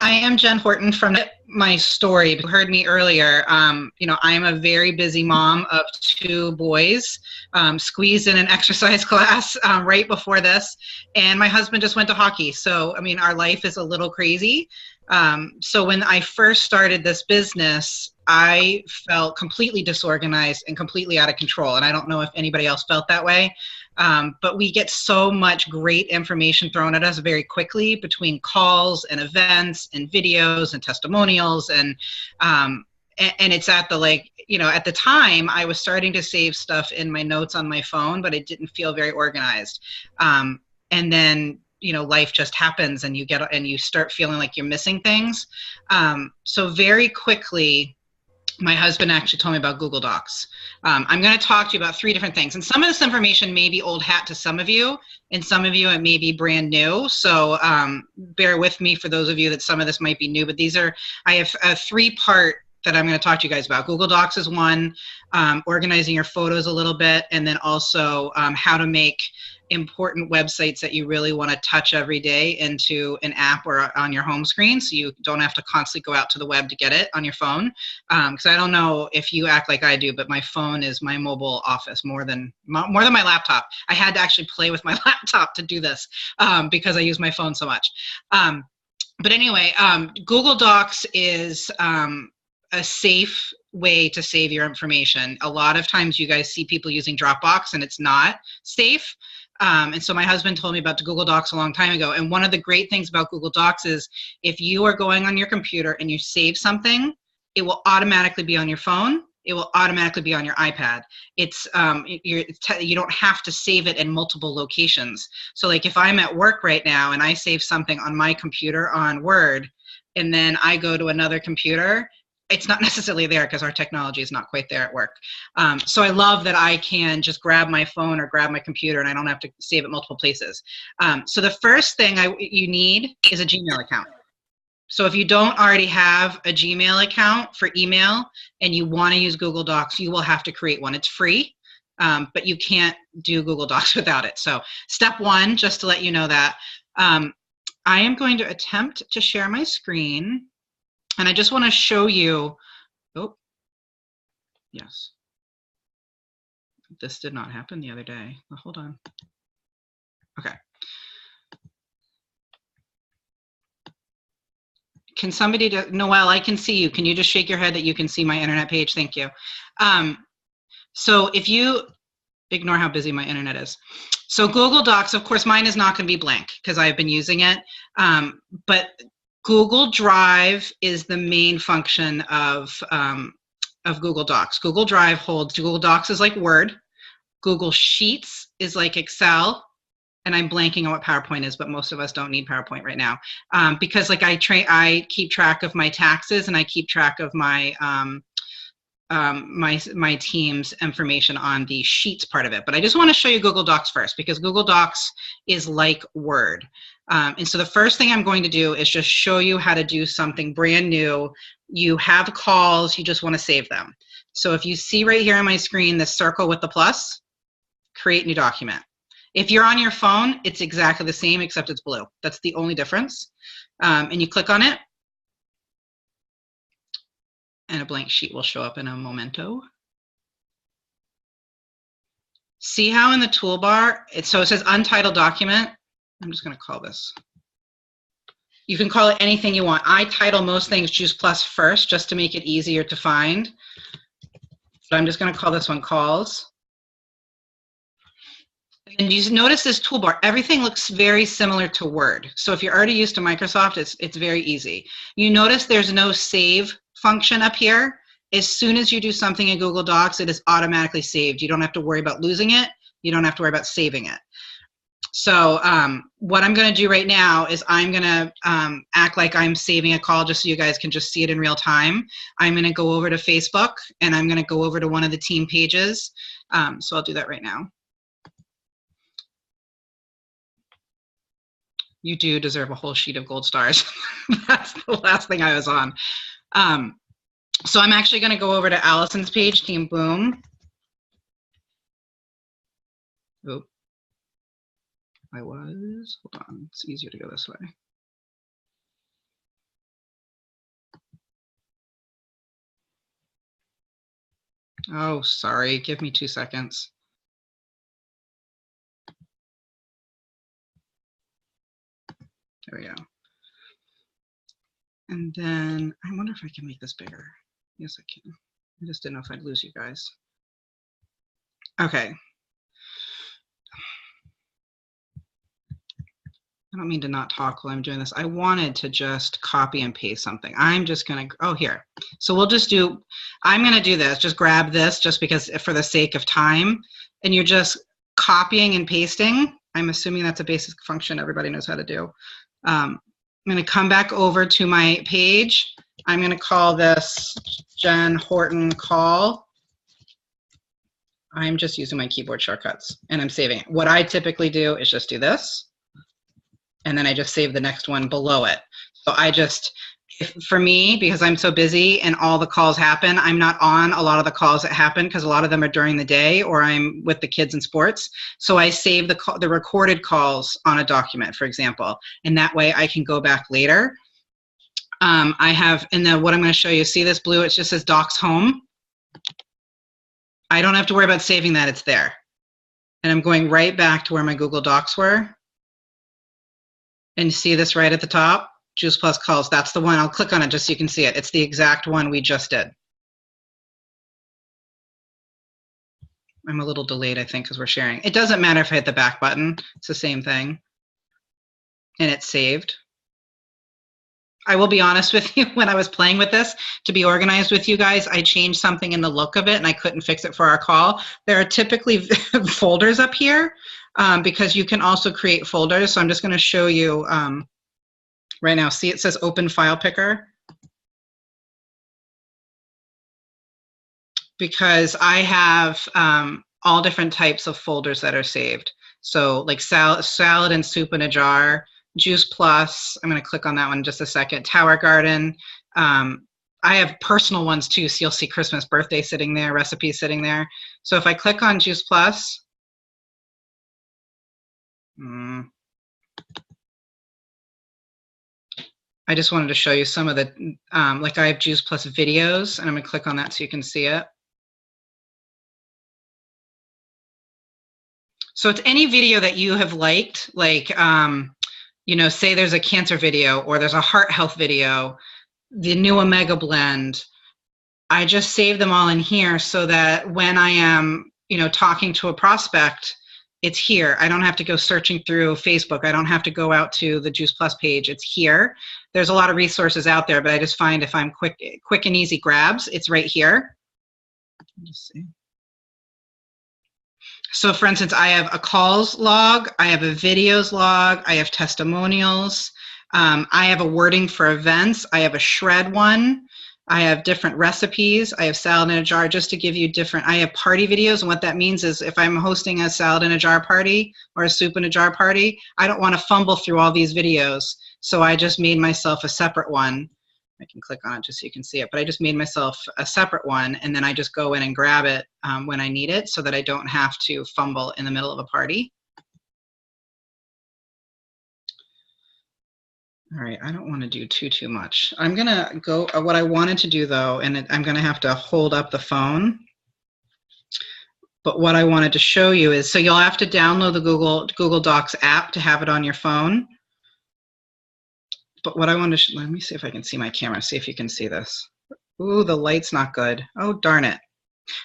I am Jenn Horton from my story. You heard me earlier. I am a very busy mom of two boys, squeezed in an exercise class right before this, and my husband just went to hockey. So, our life is a little crazy. So when I first started this business, I felt completely disorganized and completely out of control. And I don't know if anybody else felt that way. But we get so much great information thrown at us very quickly between calls and events and videos and testimonials. And it's at at the time I was starting to save stuff in my notes on my phone, but it didn't feel very organized. And then life just happens and you start feeling like you're missing things. So very quickly, my husband actually told me about Google Docs. I'm going to talk to you about three different things. And some of this information may be old hat to some of you, and some of you it may be brand new. So bear with me for those of you that some of this might be new, but I have a three-part that I'm going to talk to you guys about. Google Docs is one, organizing your photos a little bit, and then also how to make important websites that you really want to touch every day into an app or on your home screen, so you don't have to constantly go out to the web to get it on your phone. Because I don't know if you act like I do, but my phone is my mobile office more than my laptop. I had to actually play with my laptop to do this because I use my phone so much. But anyway, Google Docs is a safe way to save your information. A lot of times you guys see people using Dropbox and it's not safe. And so my husband told me about the Google Docs a long time ago. And one of the great things about Google Docs is if you are going on your computer and you save something, it will automatically be on your phone. It will automatically be on your iPad. You don't have to save it in multiple locations. So like if I'm at work right now and I save something on my computer on Word, and then I go to another computer, it's not necessarily there because our technology is not quite there at work. So I love that I can just grab my phone or grab my computer and I don't have to save it multiple places. So the first thing you need is a Gmail account. So if you don't already have a Gmail account for email and you want to use Google Docs, you will have to create one. It's free, but you can't do Google Docs without it. So step one, just to let you know that, I am going to attempt to share my screen. And I just want to show you, oh, yes. This did not happen the other day. Well, hold on. Okay. Can somebody, Noelle, I can see you. Can you just shake your head that you can see my internet page? Thank you. So if you ignore how busy my internet is. So Google Docs, of course, mine is not going to be blank because I've been using it. But Google Drive is the main function of Google Docs. Google Drive holds, Google Docs is like Word. Google Sheets is like Excel. And I'm blanking on what PowerPoint is, but most of us don't need PowerPoint right now. Because like I keep track of my taxes and I keep track of my my team's information on the Sheets part of it. But I just want to show you Google Docs first because Google Docs is like Word. And so the first thing I'm going to do is just show you how to do something brand new. You have calls, you just want to save them. So if you see right here on my screen, the circle with the plus, create new document. If you're on your phone, it's exactly the same except it's blue. That's the only difference. And you click on it, and a blank sheet will show up in a momento. See how in the toolbar, so it says untitled document. I'm just going to call this. You can call it anything you want. I title most things Juice Plus first just to make it easier to find. So I'm just going to call this one calls. And you notice this toolbar, everything looks very similar to Word. So if you're already used to Microsoft, it's very easy. You notice there's no save function up here. As soon as you do something in Google Docs, it is automatically saved. You don't have to worry about losing it. You don't have to worry about saving it. So what I'm going to do right now is I'm going to act like I'm saving a call just so you guys can just see it in real time. I'm going to go over to Facebook and I'm going to go over to one of the team pages. So I'll do that right now. You do deserve a whole sheet of gold stars. That's the last thing I was on. So I'm actually going to go over to Allison's page, Team Boom. Oh, hold on, it's easier to go this way. Oh, sorry. Give me 2 seconds. There we go. And then I wonder if I can make this bigger. Yes, I can. I just didn't know if I'd lose you guys. Okay. I don't mean to not talk while I'm doing this. I wanted to just copy and paste something. I'm just going to, oh, here. So we'll just do, I'm going to do this. Just grab this just because for the sake of time. And you're just copying and pasting. I'm assuming that's a basic function everybody knows how to do. I'm going to come back over to my page. I'm going to call this Jenn Horton call. I'm just using my keyboard shortcuts and I'm saving it. What I typically do is just do this. And then I just save the next one below it. So I just, for me, because I'm so busy and all the calls happen, I'm not on a lot of the calls that happen because a lot of them are during the day or I'm with the kids in sports. So I save the recorded calls on a document, for example, and that way I can go back later. I have, and then what I'm going to show you, see this blue, it just says Docs Home. I don't have to worry about saving that, it's there. And I'm going right back to where my Google Docs were. And you see this right at the top, Juice Plus calls. That's the one. I'll click on it just so you can see it. It's the exact one we just did. I'm a little delayed, I think, because we're sharing. It doesn't matter if I hit the back button. It's the same thing. And it's saved. I will be honest with you, when I was playing with this, to be organized with you guys, I changed something in the look of it and I couldn't fix it for our call. There are typically folders up here. Because you can also create folders. So I'm just going to show you right now. See, it says Open File Picker. Because I have all different types of folders that are saved. So like salad and soup in a jar, Juice Plus. I'm going to click on that one in just a second. Tower Garden. I have personal ones too. So you'll see Christmas birthday sitting there, recipes sitting there. So if I click on Juice Plus, I just wanted to show you some of the, like I have Juice Plus videos, and I'm going to click on that so you can see it. So it's any video that you have liked, like, you know, say there's a cancer video or there's a heart health video, the new Omega Blend. I just save them all in here so that when I am, you know, talking to a prospect, it's here. I don't have to go searching through Facebook. I don't have to go out to the Juice Plus page. It's here. There's a lot of resources out there, but I just find if I'm quick and easy grabs, it's right here. Let's see. So for instance, I have a calls log, I have a videos log, I have testimonials, I have a wording for events, I have a shred one, I have different recipes, I have salad in a jar, just to give you different, I have party videos, and what that means is if I'm hosting a salad in a jar party or a soup in a jar party, I don't want to fumble through all these videos, so I just made myself a separate one. I can click on it just so you can see it, but I just made myself a separate one, and then I just go in and grab it when I need it so that I don't have to fumble in the middle of a party. All right, I don't want to do too much. I'm gonna go, what I wanted to do though, and I'm gonna have to hold up the phone, but what I wanted to show you is, so you'll have to download the Google Docs app to have it on your phone. But what I want to, let me see if I can see my camera, see if you can see this. Ooh, the light's not good. Oh, darn it.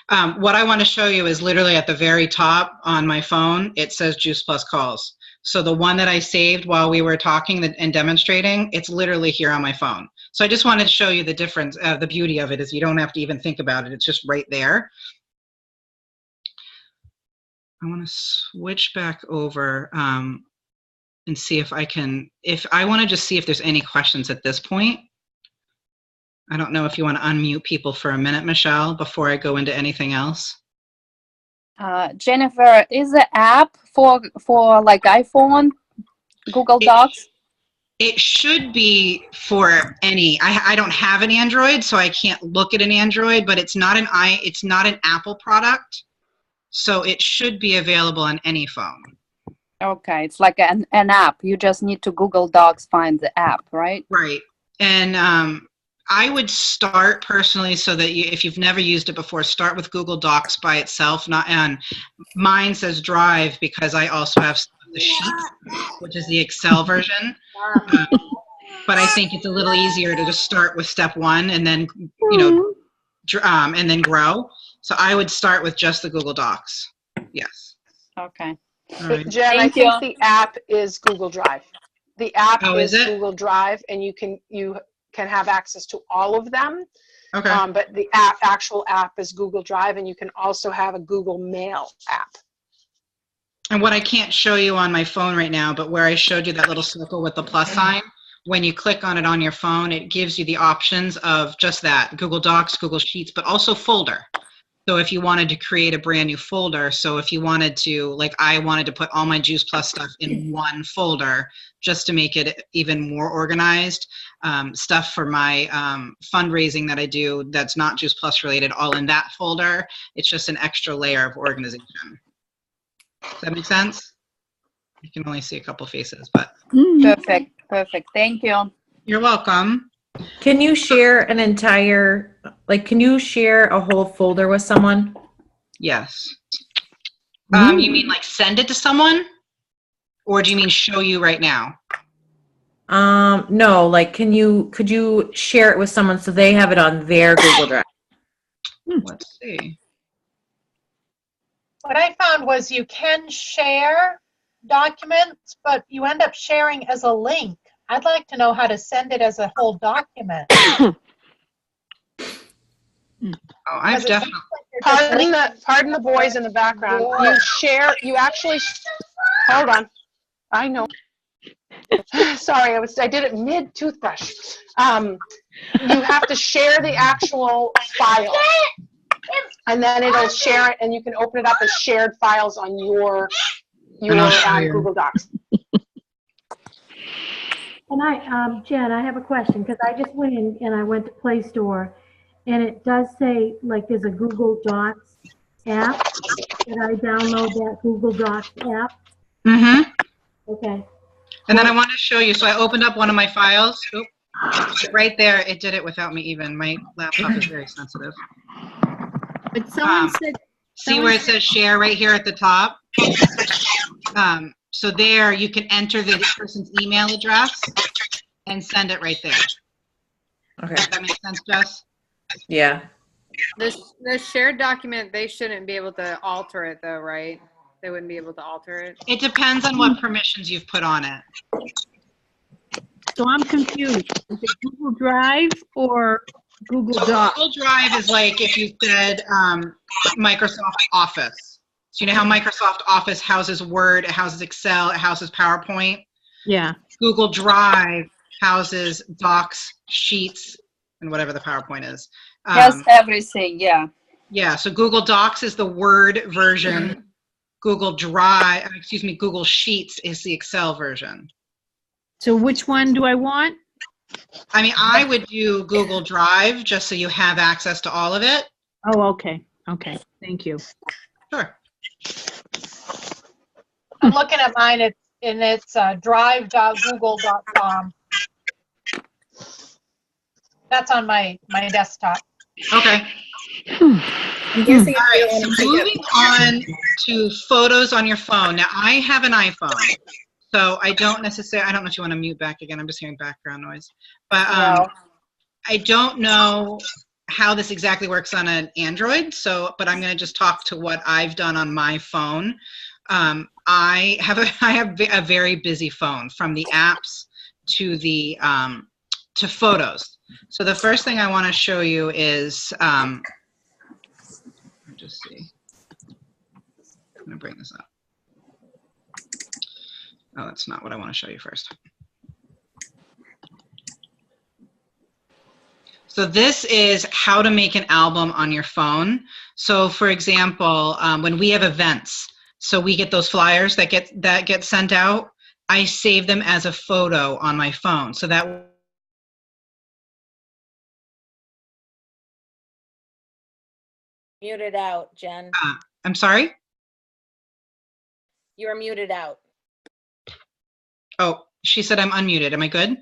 What I want to show you is literally at the very top on my phone, it says Juice Plus Calls. So the one that I saved while we were talking and demonstrating, it's literally here on my phone. So I just wanted to show you the difference, the beauty of it is you don't have to even think about it. It's just right there. I want to switch back over and see if I can, I want to just see if there's any questions at this point. I don't know if you want to unmute people for a minute, Michelle, before I go into anything else. Jennifer, is the app for like iPhone, Google Docs? It should be for any, I don't have an Android, so I can't look at an Android, but it's not an Apple product. So it should be available on any phone. Okay, it's like an app. You just need to Google Docs, find the app, right? Right. And I would start personally so that if you've never used it before, start with Google Docs by itself. Not and mine says Drive because I also have the Sheets, which is the Excel version. But I think it's a little easier to just start with step one and then and then grow. So I would start with just the Google Docs. Yes. Okay. Right. Jen, I think the app is Google Drive. The app is Google Drive, and you can have access to all of them. Okay. But the actual app is Google Drive, and you can also have a Google Mail app. And what I can't show you on my phone right now, but where I showed you that little circle with the plus sign, when you click on it on your phone, it gives you the options of just that, Google Docs, Google Sheets, but also folder. So if you wanted to create a brand new folder, so if you wanted to, like I wanted to put all my Juice Plus stuff in one folder just to make it even more organized, stuff for my fundraising that I do that's not Juice Plus related, all in that folder. It's just an extra layer of organization. Does that make sense? You can only see a couple faces, but. Perfect. Thank you. You're welcome. Can you share an entire, can you share a whole folder with someone? Yes. You mean like send it to someone? Or do you mean show you right now? No, could you share it with someone so they have it on their Google Drive? Let's see. What I found was you can share documents, but you end up sharing as a link. I'd like to know how to send it as a whole document. Oh, I've definitely. Pardon the boys in the background. You actually, hold on. I know. Sorry, I did it mid toothbrush. You have to share the actual file, and then it'll share it, and you can open it up as shared files on your Google Docs. And Jen, I have a question because I just went in and I went to Play Store, and it does say there's a Google Docs app. Did I download that Google Docs app? Mm-hmm. Okay. And then I want to show you. So I opened up one of my files. Oop. Right there, it did it without me even. My laptop is very sensitive. But someone said. See where it says share right here at the top? So there you can enter the person's email address and send it right there. Okay. Does that make sense, Jess? Yeah. The shared document, they shouldn't be able to alter it though, right? They wouldn't be able to alter it. It depends on what permissions you've put on it. So I'm confused. Is it Google Drive or Google Docs? Google Drive is like if you said Microsoft Office. So you know how Microsoft Office houses Word, it houses Excel, it houses PowerPoint? Yeah. Google Drive houses Docs, Sheets, and whatever the PowerPoint is. Yes, everything, yeah. Yeah, so Google Docs is the Word version. Google Sheets is the Excel version. So which one do I want? I mean, I would do Google Drive just so you have access to all of it. Oh, okay. Okay. Thank you. Sure. I'm looking at mine, it's drive.google.com. That's on my desktop. Okay. I'm guessing All right, so moving on to photos on your phone. Now, I have an iPhone, so I don't know if you want to mute back again. I'm just hearing background noise. But I don't know how this exactly works on an Android, but I'm going to just talk to what I've done on my phone. I have a very busy phone, from the apps to the to photos. So the first thing I want to show you is just see. I'm going to bring this up. Oh, that's not what I want to show you first. So this is how to make an album on your phone. So for example, when we have events, so we get those flyers that get sent out, I save them as a photo on my phone. So that Muted out, Jen. I'm sorry? You are muted out. Oh, she said I'm unmuted. Am I good?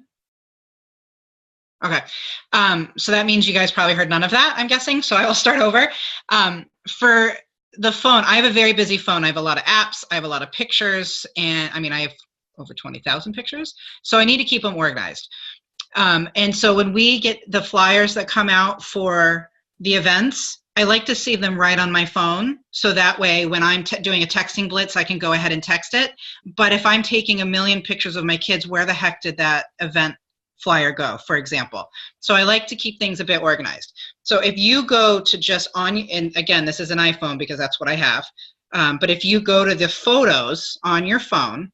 Okay. So that means you guys probably heard none of that, I'm guessing. So I will start over. For the phone, I have a very busy phone. I have a lot of apps. I have a lot of pictures. And I mean, I have over 20,000 pictures. So I need to keep them organized. And so when we get the flyers that come out for the events, I like to save them right on my phone. So that way, when I'm doing a texting blitz, I can go ahead and text it. But if I'm taking a million pictures of my kids, where the heck did that event flyer go, for example? So I like to keep things a bit organized. So if you go to just on, and again, this is an iPhone because that's what I have. But if you go to the photos on your phone,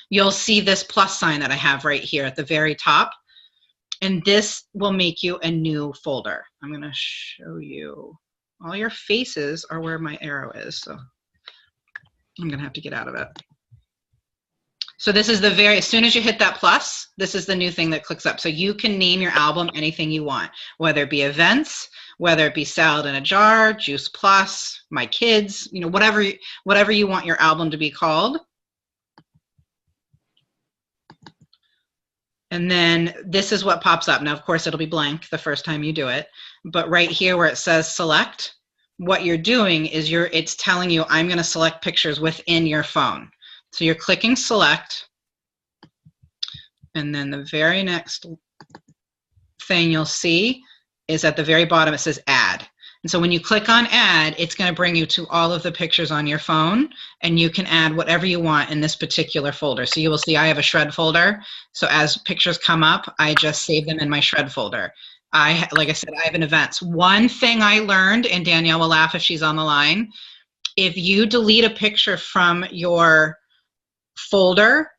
you'll see this plus sign that I have right here at the very top. And this will make you a new folder. I'm going to show you. All your faces are where my arrow is. So I'm going to have to get out of it. So this is the very, as soon as you hit that plus, this is the new thing that clicks up. So you can name your album anything you want, whether it be events, whether it be salad in a jar, juice plus, my kids, you know, whatever you want your album to be called. And then this is what pops up. Now, of course, it'll be blank the first time you do it. But right here where it says select, what you're doing is it's telling you, I'm going to select pictures within your phone. So you're clicking select. And then the very next thing you'll see is at the very bottom, it says add. And so when you click on add, it's going to bring you to all of the pictures on your phone, and you can add whatever you want in this particular folder. So you will see I have a shred folder. So as pictures come up, I just save them in my shred folder. Like I said, I have an events. One thing I learned, and Danielle will laugh if she's on the line, if you delete a picture from your folder,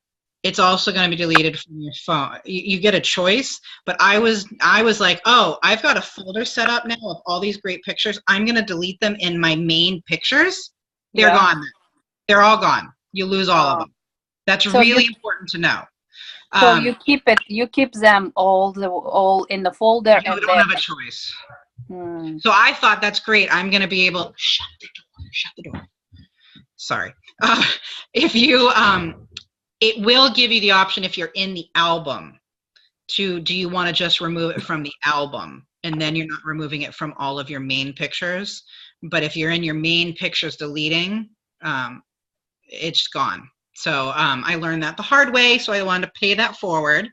it's also going to be deleted from your phone. You get a choice, but I was like, oh, I've got a folder set up now of all these great pictures. I'm going to delete them in my main pictures. They're gone. They're all gone. You lose all of them. That's so really important to know. So you keep them all in the folder. You don't have a choice. So I thought that's great. I'm going to be able, shut the door. Sorry. If you, it will give you the option if you're in the album do you want to just remove it from the album? And then you're not removing it from all of your main pictures. But if you're in your main pictures deleting, it's gone. So I learned that the hard way, so I wanted to pay that forward.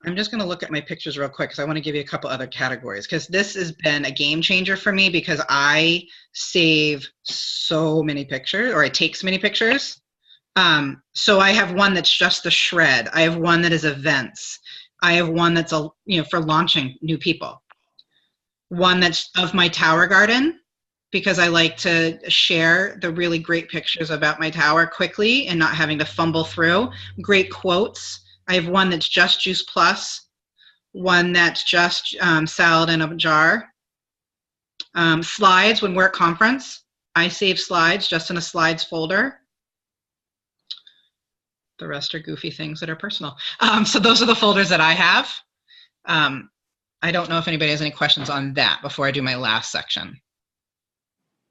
I'm just going to look at my pictures real quick because I want to give you a couple other categories, because this has been a game changer for me because I save so many pictures, or I take so many pictures. So I have one that's just the shred. I have one that is events. I have one that's for launching new people. One that's of my tower garden, because I like to share the really great pictures about my tower quickly and not having to fumble through. Great quotes. I have one that's just Juice Plus, one that's just salad in a jar. Slides, when we're at conference, I save slides just in a slides folder. The rest are goofy things that are personal. So those are the folders that I have. I don't know if anybody has any questions on that before I do my last section.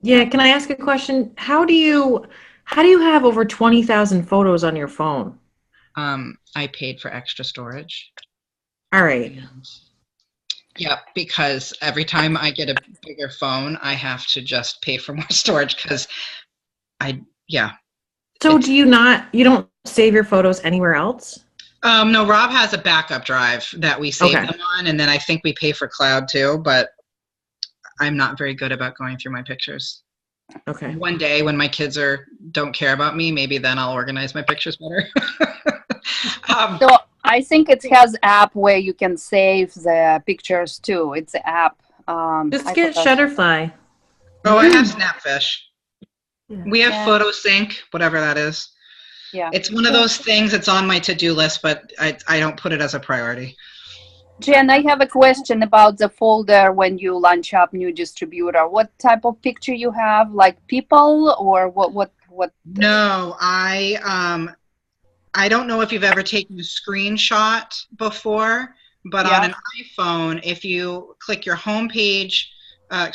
Yeah, can I ask a question? How do you have over 20,000 photos on your phone? I paid for extra storage. All right. Yeah, because every time I get a bigger phone, I have to just pay for more storage because So you don't save your photos anywhere else? No, Rob has a backup drive that we save them on, and then I think we pay for cloud too, but I'm not very good about going through my pictures. Okay. One day when my kids don't care about me, maybe then I'll organize my pictures better. So I think it has app where you can save the pictures too. It's an app. Just get Shutterfly. Oh, I have Snapfish. Yeah. We have PhotoSync, whatever that is. Yeah. It's one of those things that's on my to-do list, but I don't put it as a priority. Jen, I have a question about the folder when you launch up new distributor. What type of picture you have? Like people or what? No, I don't know if you've ever taken a screenshot before, but on an iPhone, if you click your home page,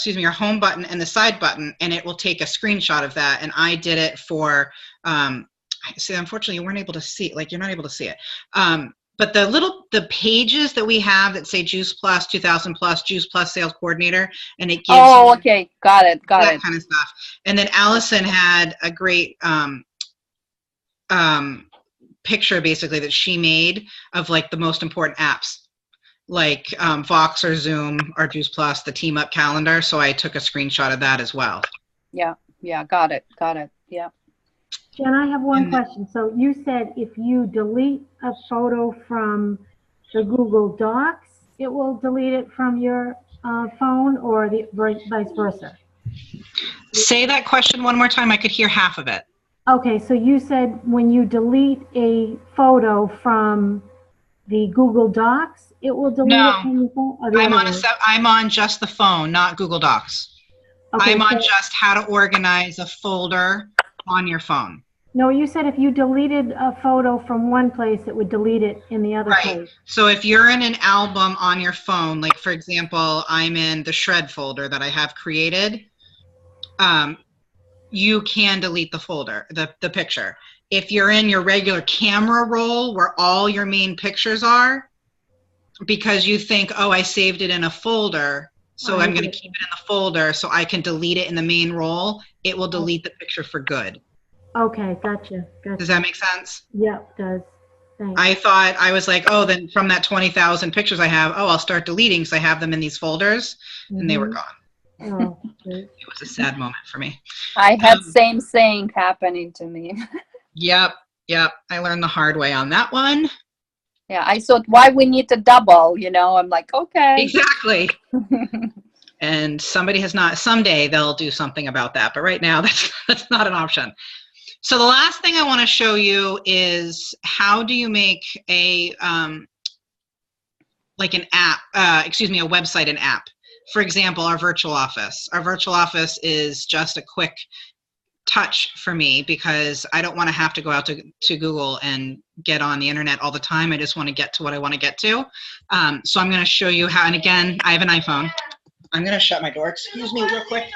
your home button and the side button, and it will take a screenshot of that. And I did it for, see, unfortunately you weren't able to see it, like you're not able to see it. but the pages that we have that say Juice Plus, 2000 Plus, Juice Plus Sales Coordinator, and it gives Oh, okay. Got it. that kind of stuff. And then Allison had a great picture basically that she made of like the most important apps, like Vox or Zoom or Juice Plus, the Team Up calendar. So I took a screenshot of that as well. Yeah. Got it. Yeah. Jen, I have one question. So you said if you delete a photo from the Google Docs, it will delete it from your phone, or the vice versa? Say that question one more time. I could hear half of it. Okay, so you said when you delete a photo from the Google Docs, it will delete it from your phone? Or the I'm other on way? I'm on just the phone, not Google Docs. Okay, I'm on so- just how to organize a folder on your phone. No, you said if you deleted a photo from one place, it would delete it in the other place. So if you're in an album on your phone, like for example, I'm in the shred folder that I have created, you can delete the folder, the picture. If you're in your regular camera roll where all your main pictures are, because you think, oh, I saved it in a folder, so I'm going to keep it in the folder so I can delete it in the main roll, it will delete the picture for good. Okay, gotcha. Does that make sense? Yeah, it does. Thanks. I was like, oh, then from that 20,000 pictures I have, I'll start deleting because I have them in these folders, and they were gone. Oh, great. It was a sad moment for me. I had same thing happening to me. Yep. I learned the hard way on that one. Yeah, I thought, why we need to double, I'm like, okay. Exactly. And someday they'll do something about that. But right now, that's not an option. So the last thing I want to show you is how do you make a website an app. For example, our virtual office. Our virtual office is just a quick touch for me because I don't want to have to go out to Google and get on the internet all the time. I just want to get to what I want to get to. So I'm going to show you how, and again, I have an iPhone. I'm going to shut my door. Excuse me real quick.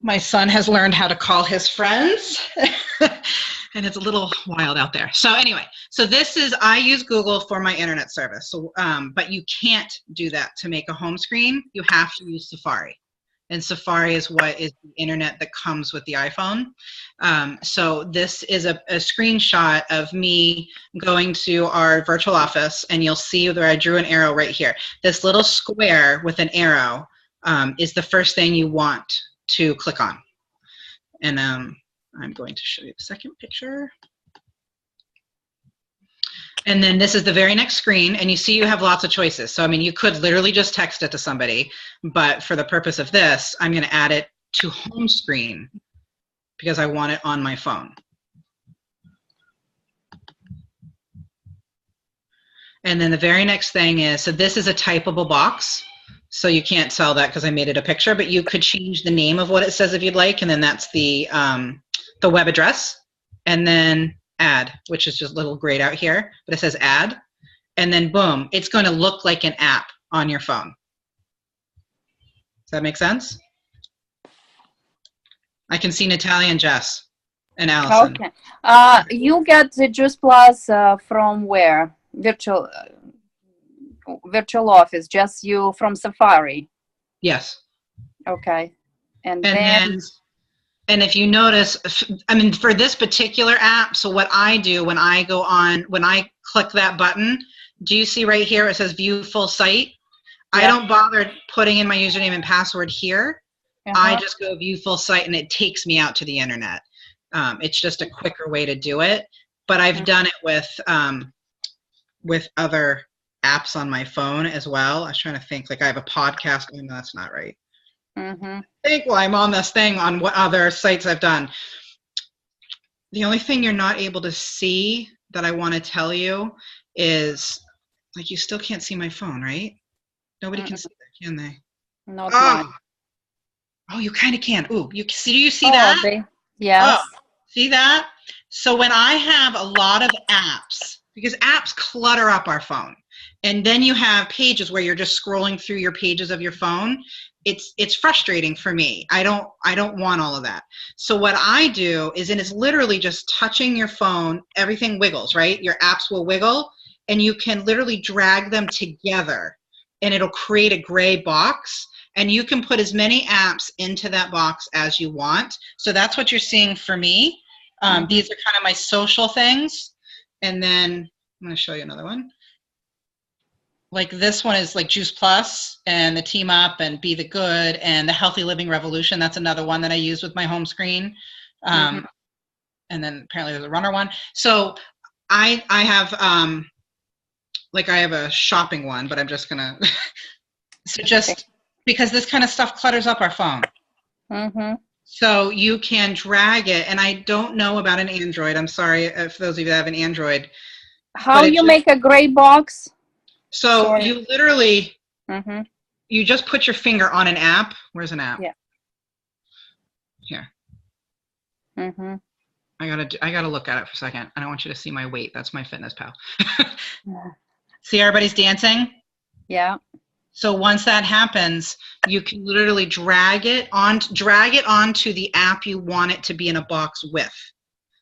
My son has learned how to call his friends, and it's a little wild out there. So anyway, I use Google for my internet service. So, but you can't do that to make a home screen. You have to use Safari. And Safari is what is the internet that comes with the iPhone. So this is a screenshot of me going to our virtual office, and you'll see where I drew an arrow right here. This little square with an arrow is the first thing you want to click on. And I'm going to show you the second picture. And then this is the very next screen, and you see you have lots of choices. So, I mean, you could literally just text it to somebody, but for the purpose of this, I'm going to add it to home screen because I want it on my phone. And then the very next thing is, so this is a typable box. So you can't tell that because I made it a picture, but you could change the name of what it says if you'd like, and then that's the web address, and then add, which is just a little grayed out here, but it says add, and then boom, it's going to look like an app on your phone. Does that make sense? I can see Natalia and Jess and Allison. Okay. You get the Juice Plus from where? Virtual office, just you from Safari? Yes. Okay. And then and if you notice, I mean, for this particular app, so what I do when I click that button, do you see right here it says view full site? Yeah. I don't bother putting in my username and password here. I just go view full site and it takes me out to the internet. It's just a quicker way to do it, but I've done it with other apps on my phone as well. I was trying to think, like I have a podcast. Oh, no, that's not right. I think while I'm on this thing on what other sites I've done. The only thing you're not able to see that I want to tell you is, like, you still can't see my phone, right? Nobody can see that, can they? No. Oh, you kind of can. Ooh, do you see that? Yes. Oh, see that? So when I have a lot of apps, because apps clutter up our phone, and then you have pages where you're just scrolling through your pages of your phone, it's frustrating for me. I don't want all of that. So what I do is, and it's literally just touching your phone, everything wiggles, right? Your apps will wiggle, and you can literally drag them together, and it'll create a gray box, and you can put as many apps into that box as you want. So that's what you're seeing for me. These are kind of my social things. And then I'm going to show you another one. Like this one is like Juice Plus and the Team Up and Be the Good and the Healthy Living Revolution. That's another one that I use with my home screen. And then apparently there's a runner one. So I have like I have a shopping one, but I'm just gonna so just because this kind of stuff clutters up our phone. So you can drag it, and I don't know about an Android. I'm sorry if those of you that have an Android. How you make a gray box? So you literally, you just put your finger on an app. Where's an app? Yeah. Here. I gotta look at it for a second. I don't want you to see my weight. That's my Fitness Pal. See, everybody's dancing. Yeah. So once that happens, you can literally drag it onto the app you want it to be in a box with.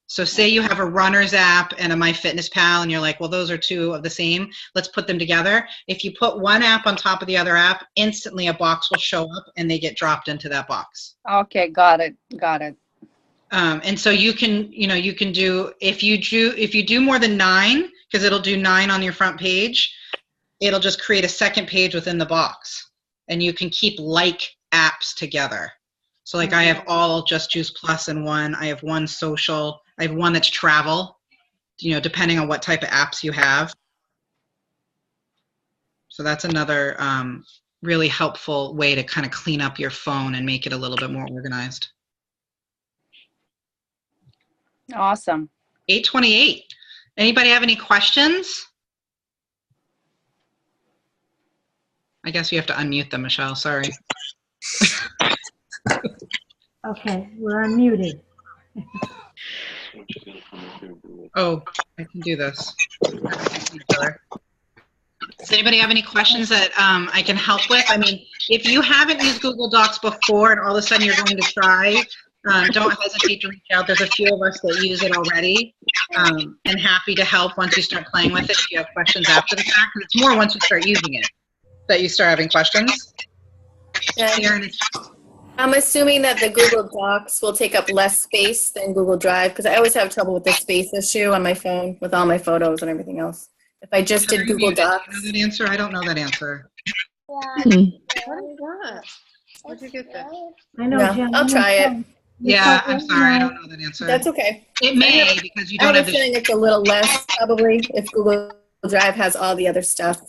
So say you have a runner's app and a MyFitnessPal, and you're like, well, those are two of the same. Let's put them together. If you put one app on top of the other app, instantly a box will show up and they get dropped into that box. Okay, got it. And so you can do, if you do more than 9, because it'll do 9 on your front page, it'll just create a second page within the box, and you can keep like apps together. So like I have all just Juice Plus in one. I have one social. I have one that's travel, depending on what type of apps you have. So that's another really helpful way to kind of clean up your phone and make it a little bit more organized. Awesome. 8:28. Anybody have any questions? I guess you have to unmute them, Michelle. Sorry. Okay, we're unmuted. Oh, I can do this. Does anybody have any questions that I can help with? I mean, if you haven't used Google Docs before and all of a sudden you're going to try, don't hesitate to reach out. There's a few of us that use it already, and happy to help once you start playing with it if you have questions after the fact. It's more once you start using it that you start having questions. Yeah. I'm assuming that the Google Docs will take up less space than Google Drive, because I always have trouble with the space issue on my phone with all my photos and everything else. If I just did Google Docs. Do you know that answer? I don't know that answer. What is that? Where'd you get that? I know, No, Jen, I'll try it. Yeah, I'm sorry. I don't know that answer. That's okay. It may, because you I don't have have a feeling it's a little less probably if Google Drive has all the other stuff.